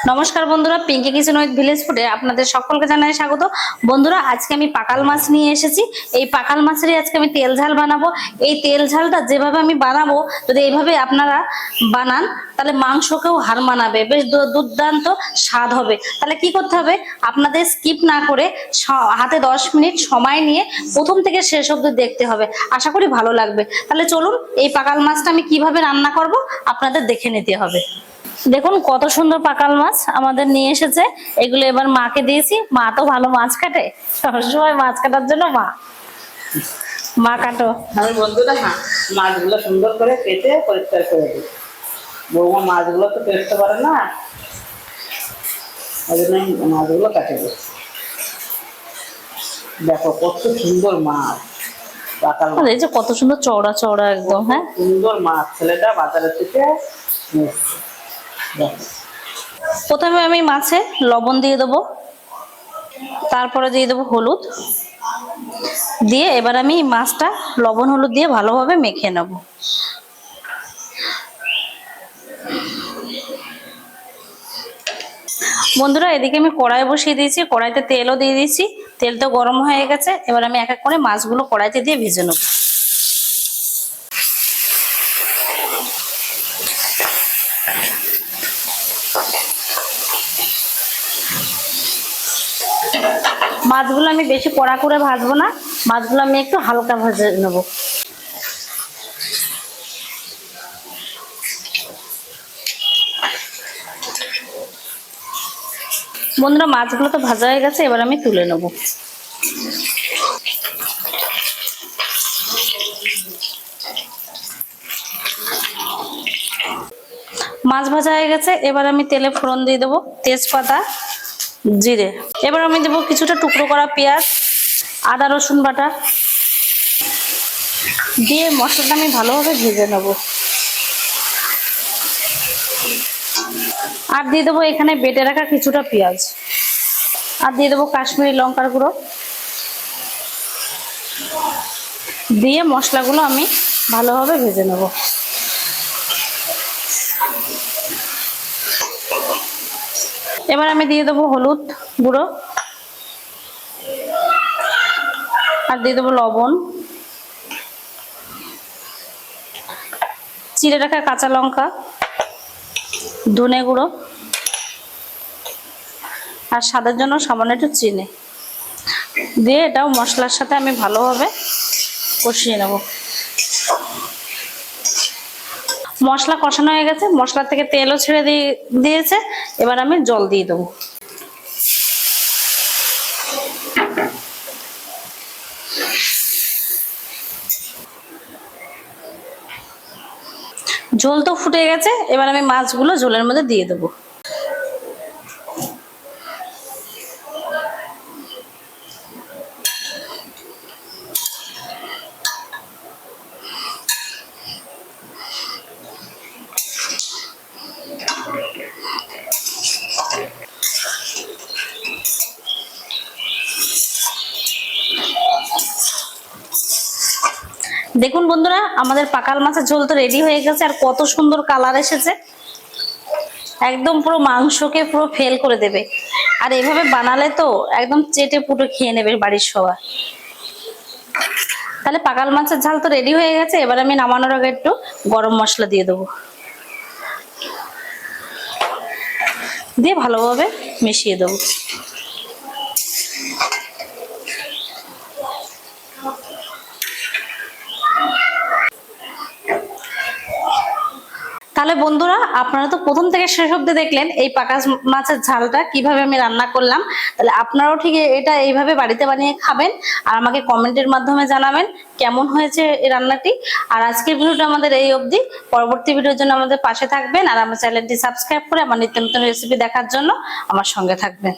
নমস্কার বন্ধুরা, Pinki kitchen with village ফুডে আপনাদের সকলকে জানাই স্বাগত। বন্ধুরা, আজকে আমি পাকাল মাছ নিয়ে এসেছি। এই পাকাল মাছেরই আজকে আমি তেল ঝাল বানাবো। এই তেল ঝালটা যেভাবে আমি বানাবো, যদি এইভাবে আপনারা বানান তাহলে মাংসকেও হার মানাবে, বেশ দুর্দান্ত স্বাদ হবে। তাহলে কি করতে হবে, আপনাদের স্কিপ না করে হাতে 10 মিনিট সময় নিয়ে প্রথম থেকে শেষ অবধি দেখতে হবে। আশা করি ভালো লাগবে। তাহলে চলুন, এই পাকাল মাছটা আমি কিভাবে রান্না করব আপনাদের দেখে নিতে হবে। দেখুন কত সুন্দর পাকাল মাছ আমাদের নিয়ে এসেছে। এগুলো এবার মাকে দিয়েছি। মা তো ভালো মাছ কাটে, সবসময় মাছ কাটার জন্য মা কাটো। আমি বন্ধুরা মাছগুলো সুন্দর করে কেটে পরিষ্কার করে দিই। বৌমা মাছগুলো তো কেটতে পারে না, ওই জন্য মাছগুলো কাটে দিচ্ছি। দেখো কত সুন্দর মাছ, পাকাল মাছ। এই যে কত সুন্দর চওড়া চওড়া একদম। হ্যাঁ, সুন্দর মাছ, ছেলেটা বাজারে থেকে নিয়েছে। প্রথমে আমি মাছে লবণ দিয়ে দেবো, তারপরে দিয়ে দেবো হলুদ দিয়ে এবার আমি মাছটা লবণ হলুদ দিয়ে ভালোভাবে মেখে নেব। বন্ধুরা, এদিকে আমি কড়াই বসিয়ে দিয়েছি, কড়াইতে তেলও দিয়ে দিয়েছি। তেলটা গরম হয়ে গেছে, এবার আমি এক এক করে মাছগুলো কড়াইতে দিয়ে ভেজে নেব। মাছগুলো আমি বেশি কড়া করে ভাজবো না, মাছগুলো আমি একটু হালকা ভেজে নেব। বন্ধুরা, মাছগুলো তো ভাজা হয়ে গেছে, এবার আমি তুলে নেব। মাছ ভাজা হয়ে গেছে, এবার আমি তেলে ফোড়ন দিয়ে দেবো, তেজপাতা, জিরে। এবার আমি দেবো কিছুটা টুকরো করা পেঁয়াজ, আদা রসুন বাটা দিয়ে মশলাটা আমি ভালোভাবে ভেজে নেব। আর দিয়ে দেবো এখানে বেটে রাখা কিছুটা পেঁয়াজ, আর দিয়ে দেবো কাশ্মীরি লঙ্কার গুঁড়ো দিয়ে মশলাগুলো আমি ভালোভাবে ভেজে নেব। এবার আমি দিয়ে দেবো হলুদ গুঁড়ো, আর দিয়ে দেবো লবণ, চিড়ে রাখা কাঁচা লঙ্কা, ধনে গুঁড়ো, আর স্বাদের জন্য সামান্য একটু চিনি দিয়ে এটাও মশলার সাথে আমি ভালোভাবে কষিয়ে নেব। মশলা কষানো হয়ে গেছে, মশলা থেকে তেলও ছেড়ে দিয়েছে। এবার আমি জল দিয়ে দেবো। ঝোল তো ফুটে গেছে, এবার আমি মাছগুলো ঝোলের মধ্যে দিয়ে দেবো। দেখুন বন্ধুরা, আমাদের পাকাল মাছের ঝোল তো রেডি হয়ে গেছে, আর কত সুন্দর কালার এসেছে। একদম পুরো মাংসকে পুরো ফেল করে দেবে। আর এভাবে বানালে তো একদম চেটে পুটে খেয়ে নেবে বাড়ির সবাই। তাহলে পাকাল মাছের ঝাল তো রেডি হয়ে গেছে, এবার আমি নামানোর আগে একটু গরম মশলা দিয়ে দেবো, দিয়ে ভালোভাবে মিশিয়ে দেবো। তাহলে বন্ধুরা, আপনারা তো প্রথম থেকে শেষ অবধি দেখলেন এই পাকা মাছের ঝালটা কিভাবে আমি রান্না করলাম। তাহলে আপনারাও ঠিক এটা এইভাবে বাড়িতে বানিয়ে খাবেন, আর আমাকে কমেন্টের মাধ্যমে জানাবেন কেমন হয়েছে এই রান্নাটি। আর আজকের ভিডিওটা আমাদের এই অবধি। পরবর্তী ভিডিওর জন্য আমাদের পাশে থাকবেন, আর আমার চ্যানেলটি সাবস্ক্রাইব করে আমার নিত্য নতুন রেসিপি দেখার জন্য আমার সঙ্গে থাকবেন।